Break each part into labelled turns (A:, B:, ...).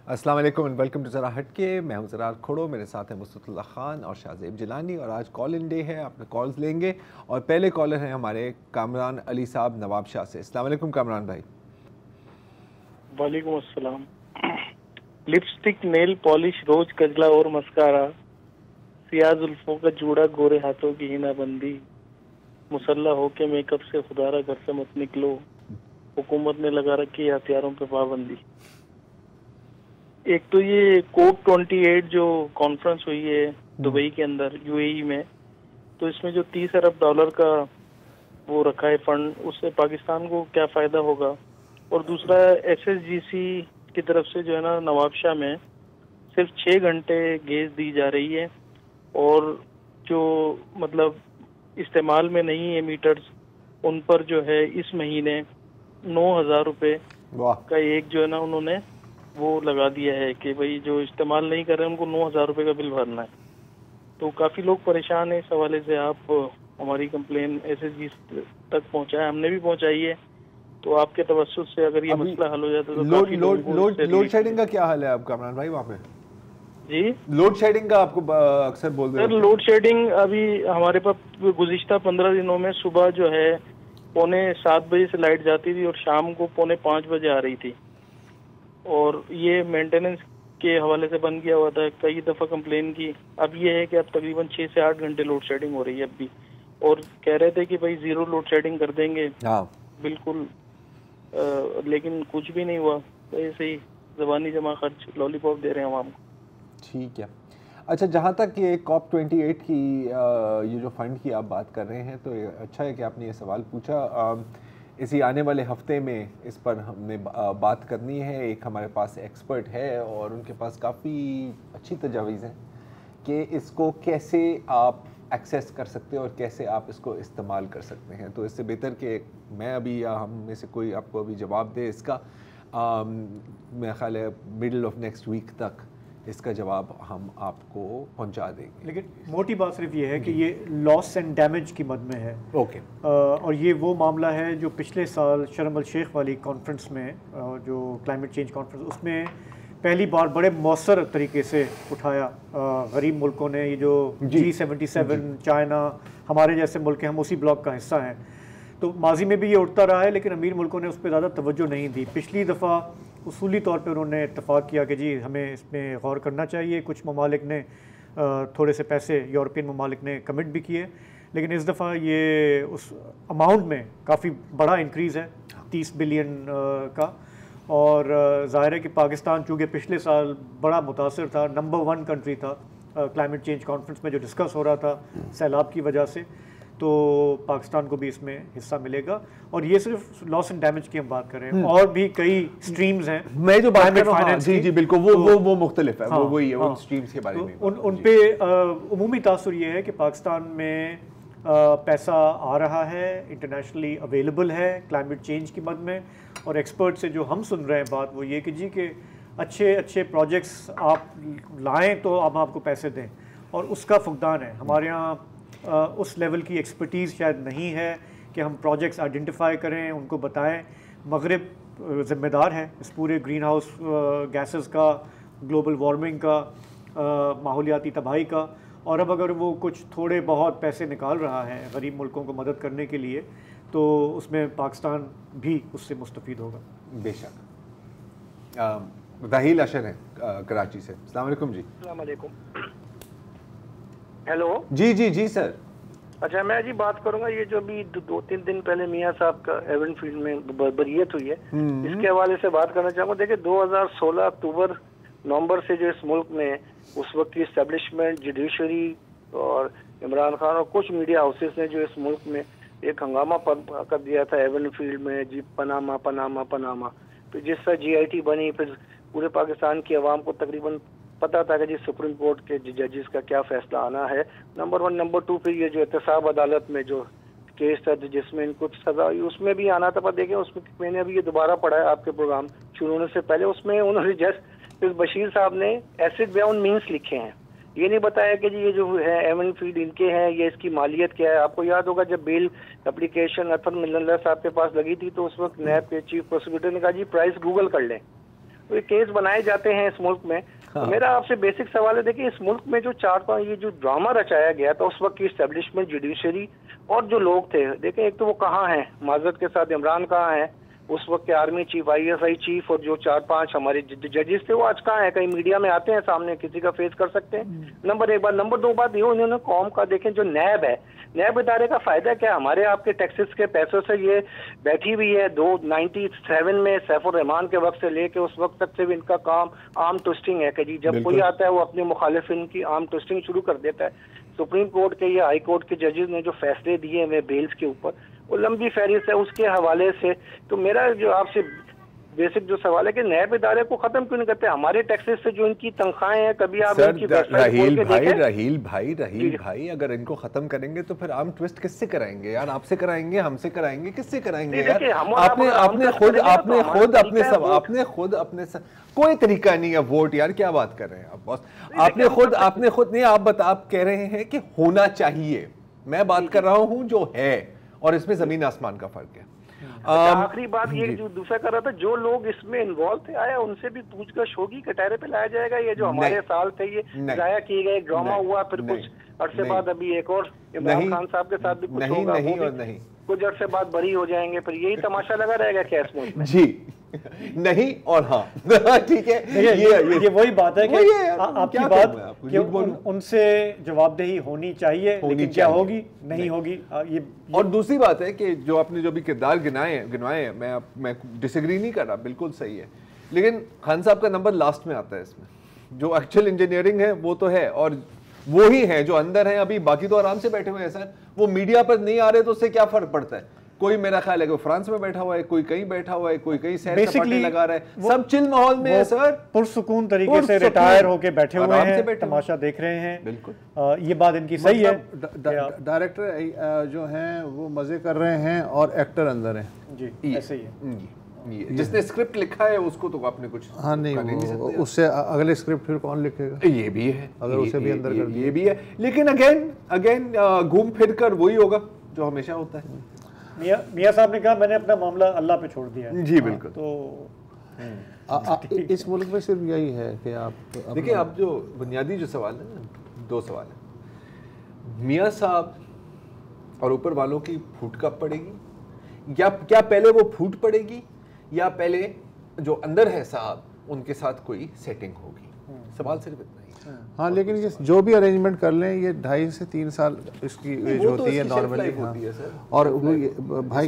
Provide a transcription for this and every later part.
A: अस्सलाम वालेकुम and welcome to ज़रा हटके। मैं हूं ज़रा खोड़ो, मेरे साथ हैं मुस्तफ़ा ख़ान और शाहज़ेब जिलानी और आज कॉल इन डे है, अपने कॉल्स लेंगे। और पहले कॉलर हैं हमारे कामरान अली साहब नवाब शाह से। अस्सलाम वालेकुम कामरान भाई।
B: वालेकुम अस्सलाम। लिपस्टिक, नेल पॉलिश, रोज कजला और मस्कारा, सियाह जुल्फों का जूड़ा, गोरे हाथों की हिनाबंदी, मुसल्ला होके मेकअप से खुदारा घर से मत निकलो, हुकूमत ने लगा रखी है हथियारों पे पाबंदी। एक तो ये कोप 28 जो कॉन्फ्रेंस हुई है दुबई के अंदर यूएई में, तो इसमें जो 30 अरब डॉलर का वो रखा है फंड, उससे पाकिस्तान को क्या फायदा होगा। और दूसरा एसएसजीसी की तरफ से जो है ना नवाबशाह में सिर्फ 6 घंटे गैस दी जा रही है और जो मतलब इस्तेमाल में नहीं है मीटर्स, उन पर जो है इस महीने 9,000 रुपये का एक जो है ना उन्होंने वो लगा दिया है कि भाई जो इस्तेमाल नहीं कर रहे हैं उनको 9,000 रुपये का बिल भरना है। तो काफ़ी लोग परेशान हैं इस हवाले से। आप हमारी कंप्लेन एसएसजी तक पहुंचाए, हमने भी पहुंचाई है, तो आपके तवज्जुह से अगर ये मसला हल हो जाता तो
A: लोड शेडिंग का क्या हाल है आप कामरान भाई वहाँ पे?
B: जी,
A: लोड शेडिंग का आपको अक्सर बोलते हैं।
B: लोड शेडिंग अभी हमारे पास गुज़िश्ता 15 दिनों में सुबह जो है 6:45 बजे से लाइट जाती थी और शाम को 4:45 बजे आ रही थी। और ये मेंटेनेंस के हवाले से बंद किया हुआ था, कई दफ़ा कंप्लेन की। अब ये है कि अब तकरीबन 6 से 8 घंटे लोड शेडिंग हो रही है अब भी, और कह रहे थे कि भाई ज़ीरो लोड शेडिंग कर देंगे।
A: हाँ
B: बिल्कुल, लेकिन कुछ भी नहीं हुआ। तो ऐसे ही ज़बानी जमा खर्च लॉलीपॉप दे रहे हैं आवाम को।
A: ठीक है। अच्छा, जहाँ तक ये COP 28 की ये जो फंड की आप बात कर रहे हैं, तो अच्छा है कि आपने ये सवाल पूछा। इसी आने वाले हफ्ते में इस पर हमने बात करनी है। एक हमारे पास एक्सपर्ट है और उनके पास काफ़ी अच्छी तजावीज़ हैं कि इसको कैसे आप एक्सेस कर सकते हैं और कैसे आप इसको इस्तेमाल कर सकते हैं। तो इससे बेहतर कि मैं अभी या हम में से कोई आपको अभी जवाब दे इसका, मेरा ख्याल है मिडल ऑफ नेक्स्ट वीक तक इसका जवाब हम आपको पहुंचा देंगे।
C: लेकिन मोटी बात सिर्फ ये है कि ये लॉस एंड डैमेज की मद में है।
A: ओके।
C: और ये वो मामला है जो पिछले साल शर्म अल शेख वाली कॉन्फ्रेंस में, जो क्लाइमेट चेंज कॉन्फ्रेंस, उसमें पहली बार बड़े मौसर तरीके से उठाया गरीब मुल्कों ने। ये जो G77, चाइना, हमारे जैसे मुल्क हैं, हम उसी ब्लॉक का हिस्सा हैं। तो माजी में भी ये उठता रहा है, लेकिन अमीर मुल्कों ने उस पर ज़्यादा तवज्जो नहीं दी। पिछली दफ़ा उसूली तौर पे उन्होंने इत्तफ़ाक़ किया कि जी हमें इसमें गौर करना चाहिए। कुछ ममालिक ने थोड़े से पैसे, यूरोपियन ममालिक ने कमिट भी किए, लेकिन इस दफ़ा ये उस अमाउंट में काफ़ी बड़ा इंक्रीज़ है, 30 बिलियन का। और ज़ाहिर है कि पाकिस्तान चूँकि पिछले साल बड़ा मुतासर था, नंबर 1 कंट्री था क्लाइमेट चेंज कॉन्फ्रेंस में जो डिस्कस हो रहा था सैलाब की वजह से, तो पाकिस्तान को भी इसमें हिस्सा मिलेगा। और ये सिर्फ लॉस एंड डैमेज की हम बात कर रहे हैं, और भी कई स्ट्रीम्स हैं।
A: मैं जो बात कर रहा हूं, जी जी बिल्कुल, वो मुख्तलिफ है।
C: हाँ,
A: वो वही है,
C: हाँ,
A: उन स्ट्रीम्स के बारे में
C: उन पे उमूमी तासुर ये है कि पाकिस्तान में पैसा आ रहा है, इंटरनेशनली अवेलेबल है क्लाइमेट चेंज की मद में। और एक्सपर्ट से जो हम सुन रहे हैं बात, वो ये कि जी के अच्छे अच्छे प्रोजेक्ट्स आप लाएं तो हम आपको पैसे दें, और उसका फुकदान है। हमारे यहाँ उस लेवल की एक्सपर्टीज़ शायद नहीं है कि हम प्रोजेक्ट्स आइडेंटिफाई करें, उनको बताएं। मगरिब ज़िम्मेदार है इस पूरे ग्रीन हाउस गैसेस का, ग्लोबल वार्मिंग का, माहौलियाती तबाही का। और अब अगर वो कुछ थोड़े बहुत पैसे निकाल रहा है गरीब मुल्कों को मदद करने के लिए, तो उसमें पाकिस्तान भी उससे मुस्तफ़ीद होगा।
A: बेशक। राहील अशर है कराची से। अस्सलाम वालेकुम जी।
B: अस्सलाम वालेकुम। हेलो।
A: जी जी जी सर।
B: अच्छा, मैं जी बात करूंगा ये जो अभी 2-3 दिन पहले मियाँ साहब का एवन फील्ड में बरियत हुई है, इसके हवाले से बात करना चाहूँगा। देखिए 2016 अक्टूबर नवंबर से जो इस मुल्क में उस वक्त की इस्टेब्लिशमेंट, जुडिशरी और इमरान खान और कुछ मीडिया हाउसेस ने जो इस मुल्क में एक हंगामा कर दिया था एवन फील्ड में, जी पनामा पनामा पनामा। फिर जिस तरह GIT बनी, फिर पूरे पाकिस्तान की आवाम को तकरीबन पता था कि जी सुप्रीम कोर्ट के जजेस का क्या फैसला आना है, नंबर 1। नंबर 2, फिर ये जो एहतसाब अदालत में जो केस था जिसमें इनको सजा हुई, उसमें भी आना था। पर देखें उसमें मैंने अभी ये दोबारा पढ़ा है आपके प्रोग्राम शुरू होने से पहले, उसमें उन्होंने जस्ट बशीर साहब ने एसिड बाउंड मीन्स लिखे हैं, ये नहीं बताया कि जी ये जो है एवन फील्ड इनके हैं, ये इसकी मालियत क्या है। आपको याद होगा जब बेल एप्लीकेशन अतर मिल्ला साहब के पास लगी थी, तो उस वक्त नैब के चीफ प्रोसिक्यूटर ने कहा जी प्राइस गूगल कर लें। तो ये केस बनाए जाते हैं इस मुल्क में।
A: हाँ।
B: तो मेरा आपसे बेसिक सवाल है, देखिए इस मुल्क में जो 4-5 ये जो ड्रामा रचाया गया था उस वक्त की एस्टेब्लिशमेंट, जुडिशरी और जो लोग थे, देखें एक तो वो कहाँ हैं, माजरत के साथ इमरान कहाँ है, उस वक्त के आर्मी चीफ, ISI चीफ, और जो 4-5 हमारे जजेस थे वो आज कहाँ है? कहीं मीडिया में आते हैं सामने, किसी का फेस कर सकते हैं? नंबर 1 बात। नंबर 2 बात ये, उन्होंने कौम का देखें जो नैब है, नैब इदारे का फायदा क्या? हमारे आपके टैक्सेस के पैसों से ये बैठी हुई है। 97 में सैफुर रहमान के वक्त से लेके उस वक्त तक से भी इनका काम आर्म ट्विस्टिंग है कि जी जब कोई आता है वो अपने मुखालिफिन की आर्म ट्विस्टिंग शुरू कर देता है। सुप्रीम कोर्ट के या हाई कोर्ट के जजेस ने जो फैसले दिए हैं बेल्स के ऊपर, वो लंबी फहरिस्त है उसके हवाले से। तो मेरा जो आपसे बेसिक जो सवाल है कि नैब इदारे को खत्म क्यों नहीं करते? हमारे टैक्सेस से जो इनकी तनख्वाहें हैं, कभी आप इनकी
A: राहील भाई अगर इनको खत्म करेंगे तो फिर आर्म ट्विस्ट किससे कराएंगे यार? आपसे कराएंगे, हमसे कराएंगे, किससे कराएंगे यार? आपने खुद अपने कोई तरीका नहीं है वोट, यार क्या बात कर रहे हैं आप बॉस? आपने खुद नहीं, आप कह रहे हैं कि होना चाहिए, मैं बात कर रहा हूं जो है, और इसमें जमीन आसमान का फर्क है।
B: आखिरी बात ये जो दूसरा कर रहा था, जो लोग इसमें इन्वॉल्व थे आया उनसे भी पूछताछ होगी, कटहरे पे लाया जाएगा? ये जो हमारे साल थे ये जाया किए गए, ड्रामा हुआ, फिर कुछ अरसे बाद अभी एक और इमरान खान साहब के साथ भी कुछ होगा, नहीं कुछ अरसे बाद बरी हो जाएंगे, फिर यही तमाशा लगा रहेगा क्या इस मुल्क में?
A: जी नहीं और हाँ ठीक है।
C: ये वही बात है कि आपकी बात कि उनसे जवाबदेही होनी चाहिए, लेकिन क्या होगी? नहीं होगी। ये
A: और दूसरी बात है कि जो आपने जो भी किरदार गिनवाए, मैं डिसएग्री नहीं कर रहा, बिल्कुल सही है, लेकिन खान साहब का नंबर लास्ट में आता है इसमें। जो एक्चुअल इंजीनियरिंग है वो तो है, और वो ही है जो अंदर है अभी, बाकी तो आराम से बैठे हुए हैं सर। वो मीडिया पर नहीं आ रहे तो उससे क्या फर्क पड़ता है? कोई मेरा ख्याल है कि फ्रांस में बैठा हुआ है, कोई कहीं बैठा हुआ है, कोई कहीं सैर सपाटे लगा रहा है, सब चिल माहौल में है सर,
C: पुरसुकून तरीके से रिटायर होके बैठे हुए हैं, तमाशा देख रहे हैं।
A: बिल्कुल
C: ये बात इनकी सही है।
D: डायरेक्टर जो हैं वो मजे कर रहे हैं और एक्टर अंदर हैं।
C: जी ऐसे ही है।
A: जिसने स्क्रिप्ट लिखा है उसको तो आपने कुछ
D: उससे अगले स्क्रिप्ट फिर कौन लिखेगा?
A: ये भी है,
D: अगर उसे भी अंदर कर
A: ये भी है, लेकिन अगेन घूम फिर कर वही होगा जो हमेशा होता है।
C: मियां साहब ने कहा मैंने अपना मामला अल्लाह पे छोड़ दिया है।
A: जी बिल्कुल।
C: तो
D: इस मुल्क में सिर्फ यही है कि आप
A: देखिए, आप जो बुनियादी जो सवाल है ना, 2 सवाल है, मियां साहब और ऊपर वालों की फूट कब पड़ेगी, या क्या पहले वो फूट पड़ेगी या पहले जो अंदर है साहब उनके साथ कोई सेटिंग होगी? सवाल सिर्फ इतना ही।
D: हाँ, लेकिन ये जो भी अरेंजमेंट कर लें, ये 2.5 से 3 साल इसकी एज होती है नॉर्मली। और भाई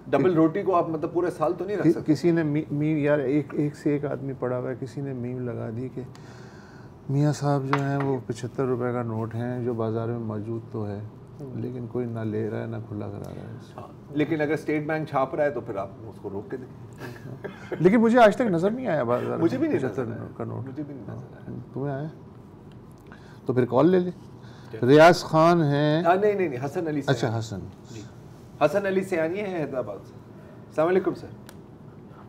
A: डबल रोटी को आप मतलब पूरे साल तो नहीं रख सकते।
D: किसी ने मीम यार एक से एक आदमी पड़ा हुआ है, किसी ने मीम लगा दी कि मियाँ साहब जो हैं वो 75 रुपए का नोट हैं जो बाजार में मौजूद तो है, लेकिन कोई ना ले रहा है ना खुला करा रहा है।
A: लेकिन अगर स्टेट बैंक छाप रहा है तो फिर आप उसको रोक के दें।
D: लेकिन मुझे आज तक नजर नहीं आया बाजार।
A: मुझे भी नहीं नजर
D: का नोट,
A: मुझे भी नहीं नजर आया।
D: तुम्हें आया तो फिर कॉल ले ले। रियाज खान है,
A: नहीं हसन अली।
D: अच्छा
A: हसन अली सयानी है हैदराबाद से। अस्सलाम वालेकुम सर।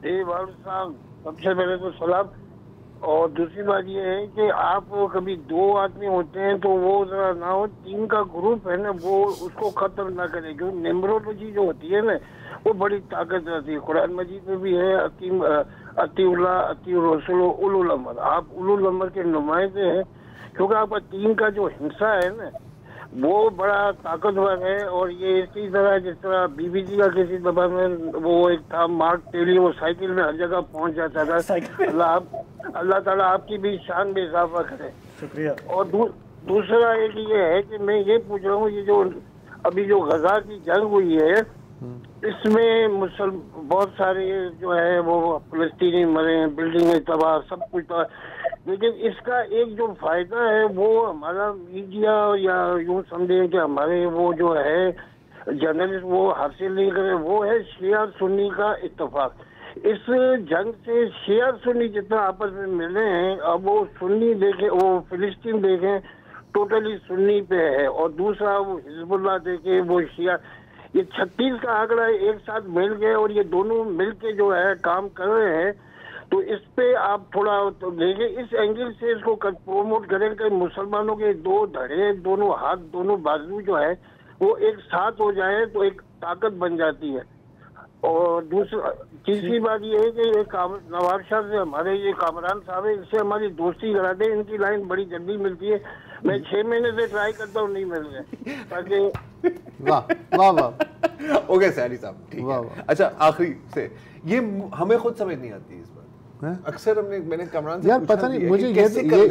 E: जी वालेकुम सलाम। सबसे पहले तो सलाम। और दूसरी बात ये है कि आप कभी 2 आदमी होते हैं तो वो जरा ना हो, 3 का ग्रुप है ना, वो उसको खत्म ना करे, क्योंकि न्यूमरोलॉजी जो होती है ना वो बड़ी ताकत रहती है। कुरान मजीद में भी है अतीउल्लाह अतीउर रसूल उलुल अमर, आप उलुल अमर के नुमाइंदे हैं, क्योंकि आपका 3 का जो हिस्सा है ना वो बड़ा ताकतवर है। और ये इसी तरह जिस तरह BBC का किसी दफा में वो एक था मार्क टेली, वो साइकिल में हर जगह पहुंच जाता था। अल्लाह ताला आपकी भी शान में इजाफा करे।
C: शुक्रिया।
E: और दूसरा एक ये है कि मैं ये पूछ रहा हूँ, ये जो अभी जो गजा की जंग हुई है इसमें बहुत सारे जो है वो फलस्तीनी मरे हैं, बिल्डिंगें तबाह, सब कुछ तबाह, लेकिन इसका एक जो फायदा है वो हमारा मीडिया या यूं समझे कि हमारे वो जो है जर्नलिस्ट वो हासिल नहीं करे, वो है शिया सुन्नी का इत्तेफाक। इस जंग से शिया सुन्नी जितना आपस में मिले हैं, अब वो सुन्नी देखें, वो फिलिस्तीन देखें टोटली सुन्नी पे है, और दूसरा वो हिजबुल्लाह देखे वो शिया, ये 36 का आंकड़ा एक साथ मिल गए और ये दोनों मिलके जो है काम कर रहे हैं। तो इस पे आप थोड़ा तो देखें, इस एंगल से इसको प्रोमोट करें कि मुसलमानों के 2 धड़े, दोनों हाथ, दोनों बाजू जो है वो एक साथ हो जाए तो एक ताकत बन जाती है। और तीसरी बात ये है कि ये नवाब शाह से हमारे ये कामरान साहब है, इनसे हमारी दोस्ती करा दे। इनकी लाइन बड़ी जल्दी मिलती है, मैं 6 महीने से ट्राई करता हूँ, नहीं मिल रहे, ताकि
D: वाह वाह वाह।
A: ओके सैली साहब, ठीक है। अच्छा, आखिरी से ये हमें खुद समझ नहीं आती इस बार। अक्सर मैंने कमरान से
D: यार पता नहीं मुझे,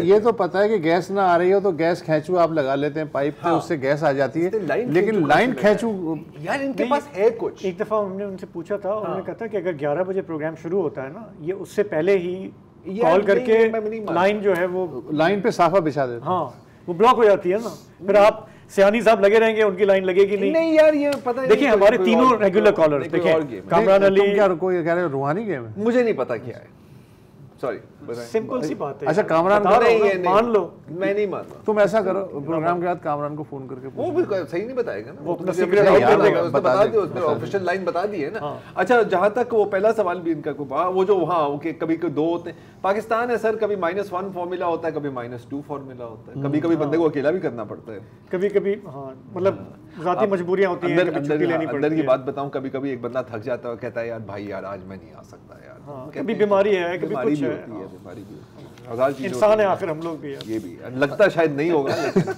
D: ये तो पता है कि गैस ना आ रही हो तो गैस खींचू आप लगा लेते हैं पाइप पे, उससे गैस आ जाती है, लेकिन लाइन खींचू
A: यार इनके पास है कुछ।
C: एक दफ़ा हमने उनसे पूछा था, उन्होंने कहा था कि अगर 11 बजे प्रोग्राम शुरू होता है ना, ये उससे पहले ही कॉल करके लाइन जो है वो
D: लाइन पे साफा बिछा देते।
C: हाँ, वो ब्लॉक हो जाती है ना, फिर आप सियानी साहब लगे रहेंगे, उनकी लाइन लगेगी नहीं।
A: नहीं यार ये पता है,
C: देखिए हमारे तीनों रेगुलर कॉलर, देखिए कामरान अली,
D: क्या कोई कह रहे रूहानी गेम है,
A: मुझे नहीं पता क्या है, सॉरी,
C: सिंपल सी बात है।
D: अच्छा कामरान
C: मान लो,
A: मैं नहीं मानता।
D: तुम ऐसा करो प्रोग्राम के बाद कामरान को फोन करके
A: वो भी सही नहीं बताएगा ना,
C: वो अपना
A: सीक्रेट बता दिया, उसने ऑफिशियल लाइन बता दी है ना। अच्छा, जहां तक वो पहला सवाल भी इनका वो जो वहाँ ओके कभी दो होते हैं, पाकिस्तान है सर, कभी -1 फॉर्मूला होता है, कभी -2 फॉर्मूला होता है, कभी बंदे को अकेला भी करना पड़ता है,
C: कभी हाँ, मतलब ज़ाती मजबूरियां होती हैं,
A: अंदर की बात बताऊं, कभी एक बंदा थक जाता है, कहता है यार भाई यार आज मैं नहीं आ सकता यार,
C: कभी बीमारी है, कभी कुछ है,
A: बीमारी भी हजार चीजें
C: इंसान है आखिर, हम लोग भी
A: ये भी लगता शायद नहीं होगा, लेकिन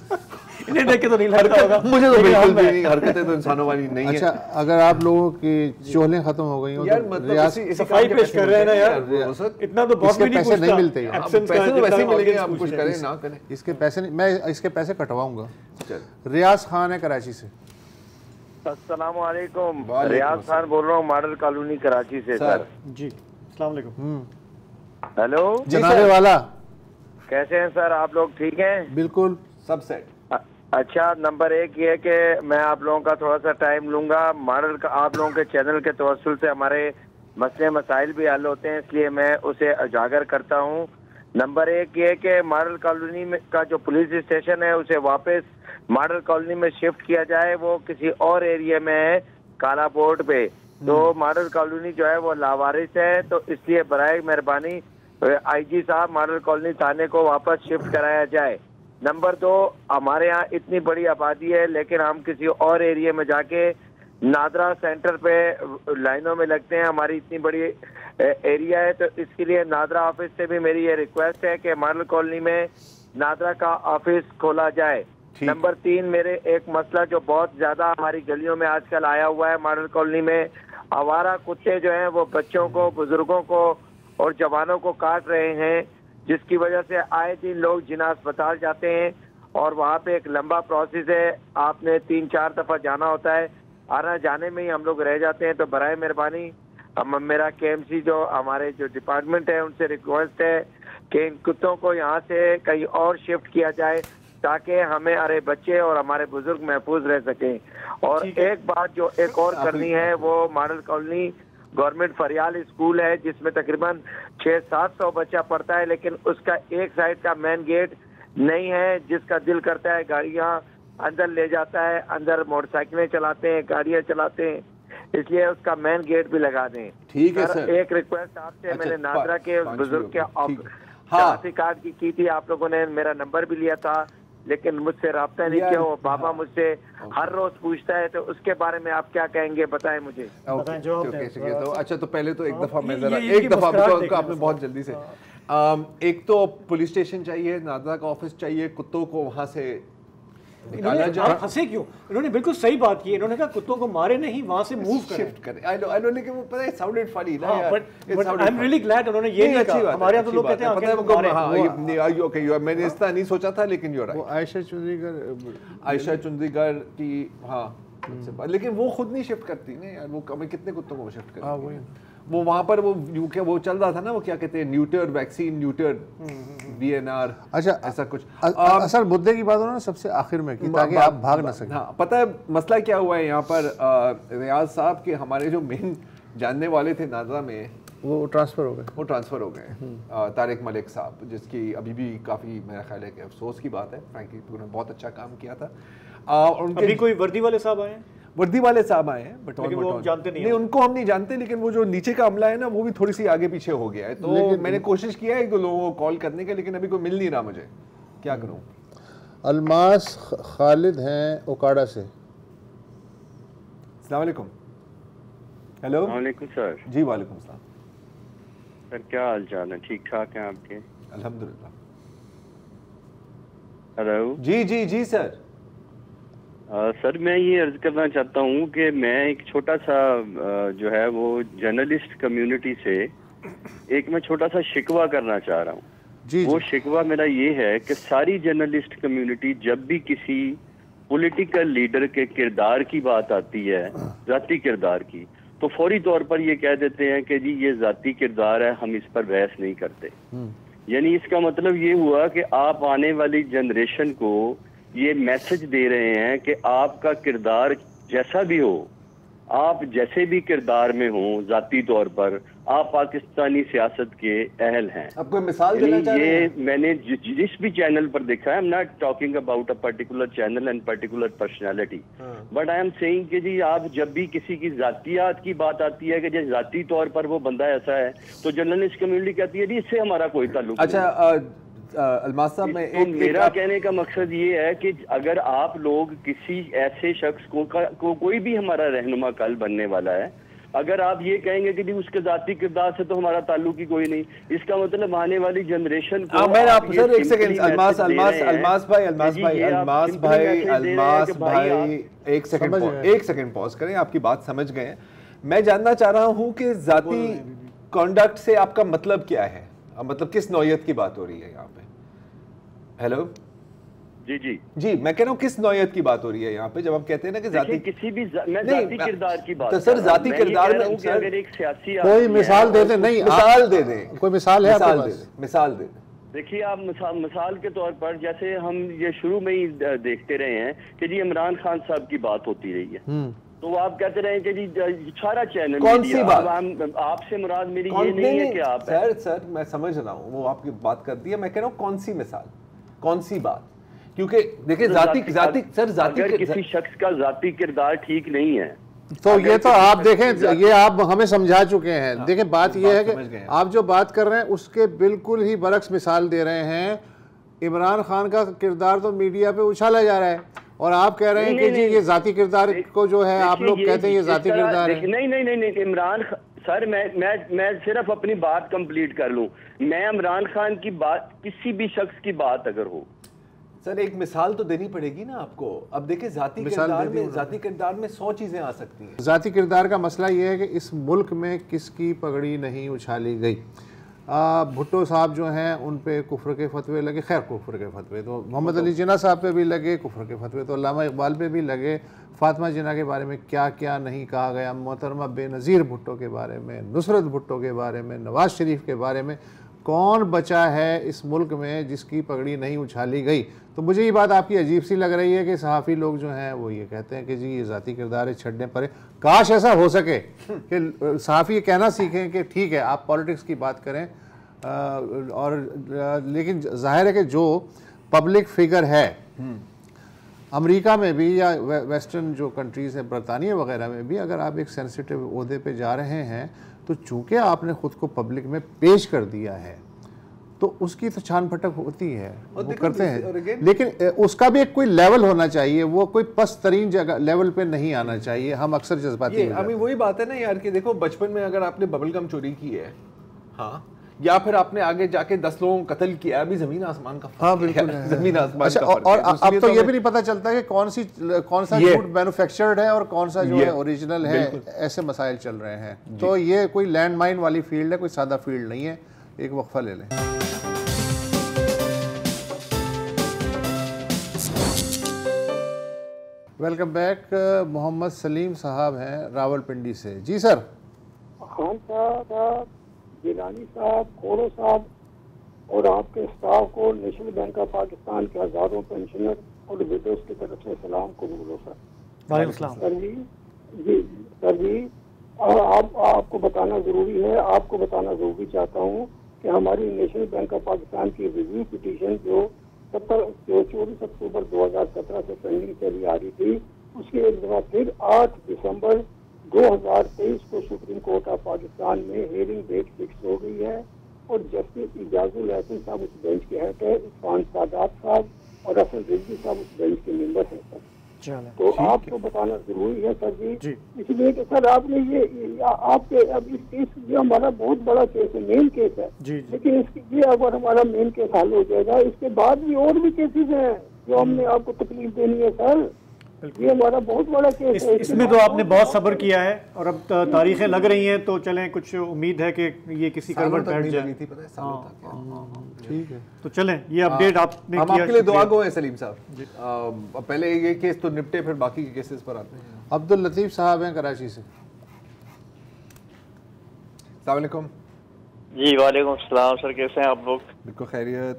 C: इन्हें देख के तो नहीं लगता होगा,
A: मुझे तो बिल्कुल भी नहीं, हरकतें तो इंसानों वाली नहीं है।
D: अच्छा, अगर आप लोगों की चोलें खत्म हो गई हो
A: यार,
D: तो
A: मतलब
C: सफाई पेश कर रहे हैं ना यार, इतना तो बॉस भी नहीं
D: पैसे नहीं मिलते,
A: पैसे तो वैसे ही मिलेंगे, आप कुछ करें ना करें,
D: इसके पैसे नहीं, मैं इसके पैसे कटवाऊंगा। रियाज खान है कराची से।
F: अस्सलाम वालेकुम, रियाज खान बोल रहा हूँ, मॉडल कॉलोनी कराची से। सर
C: जी, अस्सलाम वालेकुम।
F: हेलो
D: जनाबे वाला,
F: कैसे हैं सर, आप लोग ठीक हैं?
D: बिल्कुल
A: सब सेट।
F: अच्छा, नंबर 1 ये है कि मैं आप लोगों का थोड़ा सा टाइम लूंगा। मॉडल का आप लोगों के चैनल के तवस्सुल से हमारे मसले मसाइल भी हल होते हैं, इसलिए मैं उसे उजागर करता हूँ। नंबर 1 ये है कि मॉडल कॉलोनी में का जो पुलिस स्टेशन है उसे वापस मॉडल कॉलोनी में शिफ्ट किया जाए, वो किसी और एरिया में है, काला बोर्ड पे। तो मॉडल कॉलोनी जो है वो लावारिस है, तो इसलिए बराए मेहरबानी IG साहब मॉडल कॉलोनी थाने को वापस शिफ्ट कराया जाए। नंबर 2, हमारे यहाँ इतनी बड़ी आबादी है, लेकिन हम किसी और एरिया में जाके नादरा सेंटर पे लाइनों में लगते हैं, हमारी इतनी बड़ी एरिया है, तो इसके लिए नादरा ऑफिस से भी मेरी ये रिक्वेस्ट है कि मॉडल कॉलोनी में नादरा का ऑफिस खोला जाए। नंबर 3, मेरे एक मसला जो बहुत ज्यादा हमारी गलियों में आजकल आया हुआ है, मॉडल कॉलोनी में आवारा कुत्ते जो हैं वो बच्चों को, बुजुर्गों को और जवानों को काट रहे हैं, जिसकी वजह से आए दिन लोग जिना अस्पताल जाते हैं और वहाँ पे एक लंबा प्रोसेस है, आपने 3-4 दफा जाना होता है, आना जाने में ही हम लोग रह जाते हैं। तो बराए मेहरबानी मेरा KMC जो हमारे जो डिपार्टमेंट है उनसे रिक्वेस्ट है कि इन कुत्तों को यहाँ से कहीं और शिफ्ट किया जाए, ताकि हमें अरे बच्चे और हमारे बुजुर्ग महफूज रह सकें। और एक बात जो एक और करनी है, वो मॉडल कॉलोनी गवर्नमेंट फरियाल स्कूल है, जिसमें तकरीबन 600-700 बच्चा पढ़ता है, लेकिन उसका एक साइड का मेन गेट नहीं है, जिसका दिल करता है गाड़ियां अंदर ले जाता है, अंदर मोटरसाइकिलें चलाते हैं, गाड़ियां चलाते हैं, इसलिए उसका मेन गेट भी लगा दें।
A: ठीक है सर।
F: एक रिक्वेस्ट आपसे, मैंने नादरा के बुजुर्ग के शनाख्ती कार्ड की थी, आप लोगों ने मेरा नंबर भी लिया था, लेकिन मुझसे राब्ता नहीं किया। वो बाबा मुझसे हर रोज पूछता है, तो उसके बारे में आप क्या कहेंगे, बताएं मुझे।
A: तो अच्छा, तो पहले तो एक दफा मैं जरा एक दफा आपने बहुत जल्दी से एक तो पुलिस स्टेशन चाहिए, नादरा का ऑफिस चाहिए, कुत्तों को वहां से निकाला जाए।
C: हंसे क्यों? इन्होंने बिल्कुल सही बात की, इन्होंने कहा कुत्तों को मारे नहीं, वहां से मूव
A: शिफ्ट करें। आई नो लेकिन वो पता है साउंडेड फनी ना यार,
C: but I am really glad उन्होंने ये नहीं कहा। हमारे यहाँ तो लोग कहते हैं
A: पता है वो ओके, मैंने इस तरह नहीं सोचा था, लेकिन you are right. Ayesha Chundrigar की, हाँ, लेकिन वो खुद नहीं शिफ्ट करती ना यार, वो हमें कितने कुत्तों को शिफ्ट करती है। वो वहाँ पर वो चल रहा था ना, वो क्या कहते हैं, न्यूटर वैक्सीन, न्यूटर VNR,
D: अच्छा
A: ऐसा कुछ।
D: असल मुद्दे की बात उन्होंने सबसे आखिर में की, ताकि आप भाग ना सकें।
A: हाँ, पता है मसला क्या हुआ है यहाँ पर, रियाज साहब के हमारे जो मेन जानने वाले थे नादरा में,
D: वो ट्रांसफ़र
A: हो गए। तारिक मलिक साहब, जिसकी अभी भी काफ़ी मेरा ख्याल है कि अफसोस की बात है, फ्रैंकली उन्होंने बहुत अच्छा काम किया था। और उनके
C: अभी कोई वर्दी वाले साहब आए हैं,
A: वर्दी वाले साहब आए हैं, बट
C: वो हम जानते नहीं,
A: उनको हम नहीं जानते, लेकिन वो जो नीचे का अमला है ना, वो भी थोड़ी सी आगे पीछे हो गया है। तो मैंने कोशिश किया है लोगों को कॉल करने का, लेकिन अभी कोई मिल नहीं रहा मुझे, क्या करूं।
D: अलमास खालिद हैं ओकाड़ा से।
A: अस्सलाम वालेकुम। हेलो
G: वालेकुम सर।
A: जी वालेकुम सलाम
G: सर क्या हाल चाल है, ठीक ठाक हैं आपके?
A: अल्हम्दुलिल्लाह।
G: हेलो
A: जी जी जी सर।
G: सर मैं ये अर्ज करना चाहता हूँ कि मैं एक छोटा सा जो है वो जर्नलिस्ट कम्युनिटी से एक मैं छोटा सा शिकवा करना चाह रहा हूँ।
D: जी
G: वो
D: जी
G: शिकवा मेरा ये है कि सारी जर्नलिस्ट कम्युनिटी जब भी किसी पॉलिटिकल लीडर के किरदार की बात आती है, जाती किरदार की, तो फौरी तौर पर ये कह देते हैं कि जी ये जाती किरदार है, हम इस पर बहस नहीं करते। यानी इसका मतलब ये हुआ कि आप आने वाली जनरेशन को ये मैसेज दे रहे हैं कि आपका किरदार जैसा भी हो, आप जैसे भी किरदार में हो जाती तौर पर, आप पाकिस्तानी सियासत के अहल हैं।
A: अब कोई मिसाल देना चाह रहे
G: ये
A: हैं?
G: मैंने जिस भी चैनल पर देखा है, I am not talking about a particular channel and particular personality, but I am saying कि जी आप जब भी किसी की जातियात की बात आती है कि जैसे जाती तौर पर वो बंदा ऐसा है, तो जर्नलिस्ट कम्युनिटी कहती है जी इससे हमारा कोई ताल्लुक नहीं।
A: अच्छा अलमास साहब मैं
G: तो मेरा कहने का मकसद ये है कि अगर आप लोग किसी ऐसे शख्स को कोई भी हमारा रहनुमा कल बनने वाला है, अगर आप ये कहेंगे कि जी उसके जाती किरदार से तो हमारा ताल्लुक ही कोई नहीं, इसका मतलब आने वाली जनरेशन को
A: मैं आप सर एक सेकंड अलमास भाई एक सेकंड पॉज करें, आपकी बात समझ गए। मैं जानना चाह रहा हूं कि जाती कॉन्डक्ट से आपका मतलब क्या है, मतलब किस नौयत की बात हो रही है यहाँ पे? हेलो
G: जी जी
A: जी, मैं कह रहा हूँ किस नौयत की बात हो रही है यहाँ पे जब आप कहते हैं ना कि जाती
G: किसी भी मैं जाती किरदार की बात
A: तो सर जाती किरदार में
G: अगर एक सियासी
D: कोई मिसाल दे दें, नहीं
A: मिसाल दे दें,
D: कोई मिसाल है आपके पास?
A: मिसाल दे दें।
G: देखिए आप मिसाल के तौर पर जैसे हम ये शुरू में ही देखते रहे हैं कि जी इमरान खान साहब की बात होती रही है, तो आप कहते रहे कि जी सारा चैनल
A: कौन सी बात
G: आपसे मुराद मेरी ये नहीं है कि आप
A: सर मैं समझ रहा हूँ वो आपकी बात कर दी है, मैं कह रहा हूँ कौन सी मिसाल, कौन सी बात? क्योंकि देखिए जाती
G: अगर किसी शख्स का जाती किरदार ठीक नहीं है
D: तो ये तो आप देखें, ये आप हमें समझा चुके हैं। देखें बात ये है कि आप जो बात कर रहे हैं उसके बिल्कुल ही बरक्स मिसाल दे रहे हैं। इमरान खान का किरदार तो मीडिया पे उछाला जा रहा है और आप कह रहे हैं कि जी ये जाती किरदार को जो है आप लोग कहते हैं ये जाती किरदार है।
G: नहीं इमरान सर मैं सिर्फ अपनी बात कंप्लीट कर लूं। मैं इमरान खान की बात, किसी भी शख्स की बात अगर हो,
A: सर एक मिसाल तो देनी पड़ेगी ना आपको। अब देखिए जाती किरदार में 100 चीजें आ सकती हैं।
D: जाती किरदार का मसला ये है कि इस मुल्क में किसकी पगड़ी नहीं उछाली गई। भुट्टो साहब जो हैं उन पे कुफ्र के फतवे लगे, खैर कुफ्र के फतवे तो मोहम्मद अली जिन्ना साहब पे भी लगे, कुफ्र के फतवे तो अल्लामा इकबाल पे भी लगे। फातिमा जिन्ना के बारे में क्या क्या नहीं कहा गया, मोहतरमा बेनज़ीर भुट्टो के बारे में, नुसरत भुट्टो के बारे में, नवाज शरीफ के बारे में, कौन बचा है इस मुल्क में जिसकी पगड़ी नहीं उछाली गई? तो मुझे ये बात आपकी अजीब सी लग रही है कि सहाफ़ी लोग जो हैं वो ये कहते हैं कि जी ये ज़ाती किरदार है, छड़ने पड़े। काश ऐसा हो सके कि सहाफ़ी ये कहना सीखें कि ठीक है आप पॉलिटिक्स की बात करें और लेकिन जाहिर है कि जो पब्लिक फिगर है अमेरिका में भी या वेस्टर्न जो कंट्रीज़ हैं, बरतानिया वगैरह में भी, अगर आप एक सेंसिटिव ओहदे पे जा रहे हैं तो चूँकि आपने ख़ुद को पब्लिक में पेश कर दिया है तो उसकी तो छान फटक होती है, वो करते हैं। लेकिन उसका भी एक कोई लेवल होना चाहिए, वो कोई पस्त तरीन जगह लेवल पे नहीं आना चाहिए। हम अक्सर जज्बाती
A: अभी वही बात है ना यार कि देखो बचपन में अगर आपने बबल गम चोरी की है, हाँ, या फिर आपने आगे जाके 10 लोगों को कत्ल किया, अभी जमीन आसमान का फर्क।
D: हाँ बिल्कुल
A: जमीन आसमान
D: अच्छा,
A: का फर्क
D: और अब तो ये भी नहीं पता चलता कि कौन सा झूठ मैन्युफैक्चर्ड है और कौन सा जो है ओरिजिनल है। ऐसे मसाइल चल रहे हैं। तो ये कोई लैंड माइन वाली फील्ड है, कोई सादा फील्ड नहीं है। एक वक्फा ले लें। Welcome back. मोहम्मद सलीम साहब हैं रावलपिंडी से। जी सर।
H: खान साहब, जिलानी साहब, खोड़ो साहब और आपके स्टाफ को नेशनल बैंक ऑफ पाकिस्तान के हज़ारों पेंशनर और विडोज की तरफ से सलाम कबूल हो सर। सर जी आपको बताना ज़रूरी है, आपको बताना ज़रूरी चाहता हूँ कि हमारी नेशनल बैंक ऑफ पाकिस्तान की रिव्यू पिटीशन जो 24 अक्टूबर 2017 से पेंडिंग चली आ रही थी, उसकी एक दफ़ा फिर 8 दिसंबर 2023 को सुप्रीम कोर्ट ऑफ पाकिस्तान में हियरिंग डेट फिक्स हो गई है और जस्टिस इजाजुल हसन साहब उस बेंच के हेड है, इरफान सादात साहब और अफजल रिजवी साहब उस बेंच के मेंबर हैं सर। तो आपको बताना जरूरी है सर जी, इसलिए कि सर आपने ये आपके अब इस केस ये हमारा बहुत बड़ा केस है, मेन केस है लेकिन इसकी ये अगर हमारा मेन केस हल हो जाएगा, इसके बाद भी और भी केसेस हैं जो हमने आपको तकलीफ देनी है सर। ये हमारा बहुत बड़ा केस है।
C: इसमें तो आपने बहुत सब्र किया है और अब तारीखें लग रही हैं, तो चलें कुछ उम्मीद है कि ये किसी करवट बैठ जाए।
D: ठीक है,
C: तो चलें ये अपडेट आपने
A: हम
C: किया।
A: आपके लिए दुआ गो है सलीम साहब। पहले ये केस तो निपटे, फिर बाकी के केसेस पर आते हैं।
D: अब्दुल लतीफ़ साहब हैं कराची से।
A: अस्सलाम वालेकुम।
I: जी वालेकुम सलाम सर, कैसे हैं आप लोग?
A: बिल्कुल खैरियत।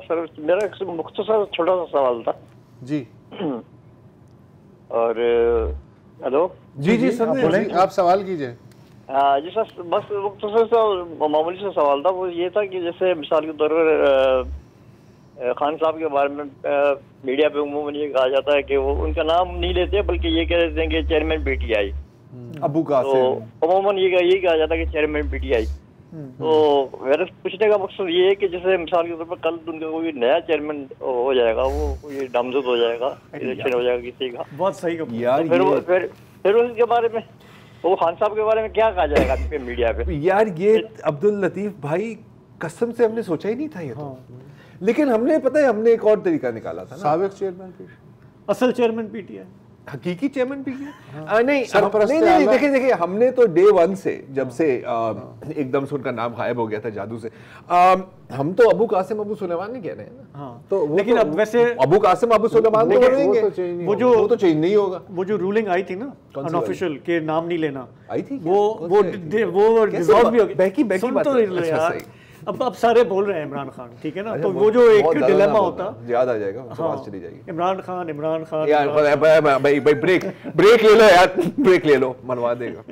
I: सर मेरा एक मुख्तसर छोटा सा सवाल था
D: जी।
I: और हेलो
A: जी जी सर,
D: बोलें, आप सवाल कीजिए।
I: जी सर, बस मुख्तसर सा मामूली सा सवाल था। वो ये था कि जैसे मिसाल के तौर पर खान साहब के बारे में मीडिया पे उमूमन ये कहा जाता है कि वो उनका नाम नहीं लेते बल्कि ये कह देते हैं कि चेयरमैन पीटीआई
A: अबू कासिम।
I: तो उमूमन ये कहा जाता है कि चेयरमैन पीटीआई। तो मेरा पूछने का मकसद ये है कि जैसे मिसाल के तौर पर कल उनका कोई नया चेयरमैन हो जाएगा, वो कोई नामजद हो जाएगा, इलेक्शन हो जाएगा किसी का,
C: बहुत सही
A: यार,
I: तो फिर उसके बारे में वो खान साहब के बारे में क्या कहा जाएगा मीडिया पे?
A: यार ये अब्दुल लतीफ भाई कसम से हमने सोचा ही नहीं था ये तो। लेकिन हमने पता है हमने एक और तरीका निकाला था ना।
D: साबिक चेयरमैन
C: असल चेयरमैन पीटीआई,
A: हकीकी चेयरमैन पीटीआई नहीं देखिए हमने तो डे वन से जब से एकदम से उनका नाम गायब हो गया था जादू से, हम तो अबू कासिम अबू सुलेमान नहीं कह रहे हैं ना। तो
C: लेकिन अब वैसे
A: अबू कासिम अबू सुलेमान तो रहेंगे, वो तो चेंज नहीं होगा।
C: वो जो रूलिंग आई थी ना अनऑफिशियल के नाम नहीं लेना
A: आई थी,
C: वो डिसॉल्व भी हो गई।
A: बैकी बात
C: तो यार अब सारे बोल रहे हैं इमरान खान, ठीक है ना, तो वो जो एक डिलेमा होता
A: याद आ जाएगा, आवाज चली जाएगी।
C: इमरान खान
A: यार भाई ब्रेक ले लो यार, ब्रेक ले लो, मनवा देगा।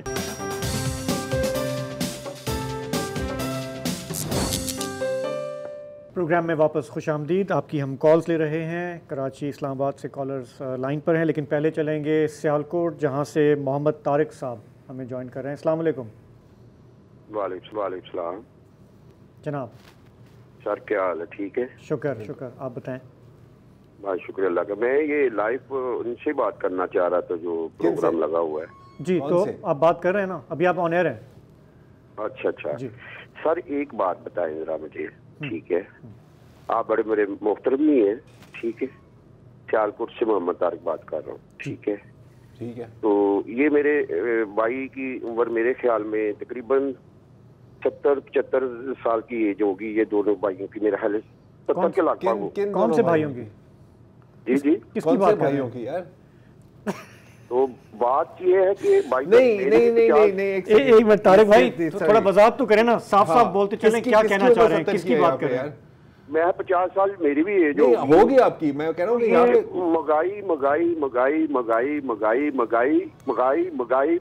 C: प्रोग्राम में वापस खुशामदीद। आपकी हम कॉल्स ले रहे हैं। कराची इस्लामाबाद से कॉलर्स लाइन पर हैं, लेकिन पहले चलेंगे सियालकोट जहां से मोहम्मद तारिक साहब हमें ज्वाइन कर रहे हैं। अस्सलाम वालेकुम।
J: वालेकुम सलाम
C: जनाब।
J: सर क्या हाल है? ठीक है,
C: शुक्र, आप बताएं।
J: भाई शुक्र अल्लाह का। मैं ये लाइव उनसे बात करना चाह रहा था जो प्रोग्राम लगा हुआ है।
C: जी तो आप बात कर रहे हैं ना, अभी आप ऑन एयर हैं।
J: अच्छा जी। सर एक बात बताएं जरा मुझे, ठीक है? आप बड़े मेरे मोहतरमी हैं, ठीक है? सियालकोट से मोहम्मद तारिक बात कर रहा हूँ, ठीक है? तो ये मेरे भाई की उम्र मेरे ख्याल में तकरीबन 70-75 साल की एज होगी। ये दोनों भाइयों की मेरा ख्याल 70 के लगभग।
C: कौन से भाइयों की?
J: जी
C: किसकी बात भाइयों
A: की यार?
J: तो बात ये है कि भाई
A: नहीं
C: एक मिनट तारिक भाई, थोड़ा वजाहत तो करें ना, साफ बोलते चलें, क्या कहना चाह रहे हैं, किसकी बात कर रहे हैं?
J: मैं 50 साल मेरी भी एज
A: होगी आपकी। मैं कह रहा हूँ यहाँ पे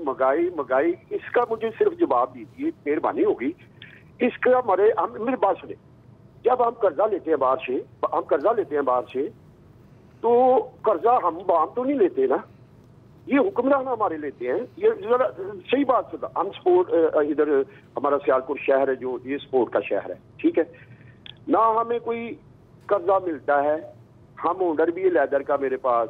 A: महंगाई इसका मुझे सिर्फ जवाब दीजिए, मेहरबानी होगी। इसका मेरी बात सुने, जब हम कर्जा लेते हैं बाहर से, तो कर्जा हम तो नहीं लेते ना, ये हुक्मरान हमारे लेते हैं। ये जरा सही बात सुना। हम स्पोर्ट इधर हमारा सियालकोट शहर है जो ये स्पोर्ट का शहर है, ठीक है ना, हमें कोई कर्जा मिलता है, हम ओनर भी है लेदर का मेरे पास,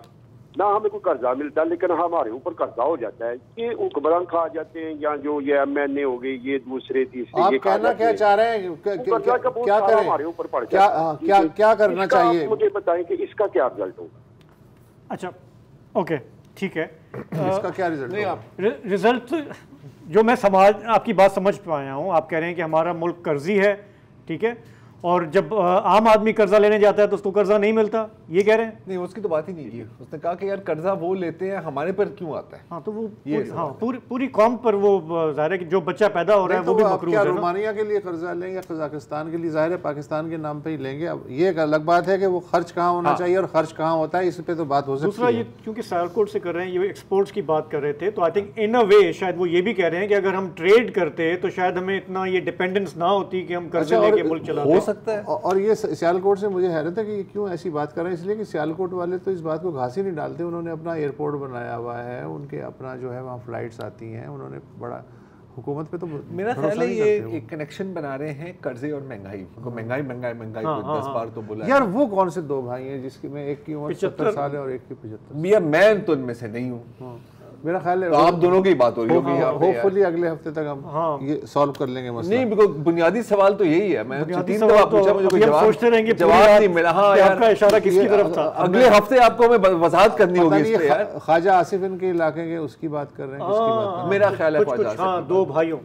A: ना हमें कोई कर्जा मिलता है, लेकिन हमारे ऊपर कर्जा हो जाता है। ये हुक्मरान खा जाते हैं, या जो ये MNA हो गए, ये दूसरे तीसरे,
D: आप कहना क्या चाह रहे हैं? क्या करें?
J: हमारे ऊपर पड़
D: क्या करना चाहिए?
J: मुझे बताएं कि इसका क्या रिजल्ट होगा।
C: अच्छा ओके ठीक है,
D: इसका क्या रिजल्ट?
C: रिजल्ट जो मैं आपकी बात समझ पाया हूँ, आप कह रहे हैं कि हमारा मुल्क कर्जी है, ठीक है, और जब आम आदमी कर्जा लेने जाता है तो उसको कर्जा नहीं मिलता, ये कह रहे हैं?
A: नहीं, उसकी तो बात ही नहीं की। उसने कहा कि यार कर्जा वो लेते हैं, हमारे पर क्यों आता है?
C: हाँ तो वो पूरी कौम पर वो जाहिर है कि जो बच्चा पैदा हो रहा है वो भी मकरूज है।
D: रोमानिया के लिए कर्जा लेंगे या कजाकिस्तान के लिए? जाहिर है पाकिस्तान के नाम पे ही लेंगे। अब ये एक अलग बात है कि वो खर्च कहाँ होना चाहिए और खर्च कहाँ होता है, इस पे तो बात हो सकती है।
C: दूसरा ये क्योंकि सियालकोट से कर रहे हैं, ये एक्सपोर्ट्स की बात कर रहे थे, तो आई थिंक इन अ वे शायद वो ये भी कह रहे हैं कि अगर हम ट्रेड करते तो शायद हमें इतना ये डिपेंडेंस ना होती कि हम कर्जे लेके मुल्क चलाते।
A: हो सकता है।
D: और ये सियालकोट से मुझे हैरत है कि क्यों ऐसी बात कर रहे हैं, इसलिए कि सियालकोट वाले तो इस बात को घास ही नहीं डालते। उन्होंने अपना एयरपोर्ट बनाया हुआ है, उनके अपना जो है वहाँ फ्लाइट्स आती हैं, उन्होंने बड़ा हुकूमत पे तो
A: मेरा ख्याल है ये एक कनेक्शन बना रहे हैं कर्जे और महंगाई को। महंगाई को 10 बार तो बोला
D: यार। वो कौन से दो भाई हैं जिसकी में एक की उम्र 70 साल है और एक की 75?
A: भैया मैं तो इनमें से नहीं हूँ।
D: मेरा ख्याल है
A: तो आप दोनों की बात हो रही होगी।
D: होपफुली अगले हफ्ते तक हम ये सॉल्व कर लेंगे मसला।
A: नहीं, बिल्कुल बुनियादी सवाल तो यही है। मैं 3 दफा पूछा, मुझे कोई
C: सोचते रहेंगे,
A: जवाब नहीं मिला। हाँ यार,
C: आपका इशारा किसकी तरफ था?
A: अगले हफ्ते आपको मैं वजाहत करनी होगी इस पे यार।
D: ख्वाजा आसिफ इनके इलाके के उसकी बात कर रहे हैं, किसकी बात कर रहे हैं?
A: मेरा ख्याल है ख्वाजा आसिफ।
C: हाँ, 2 भाइयों।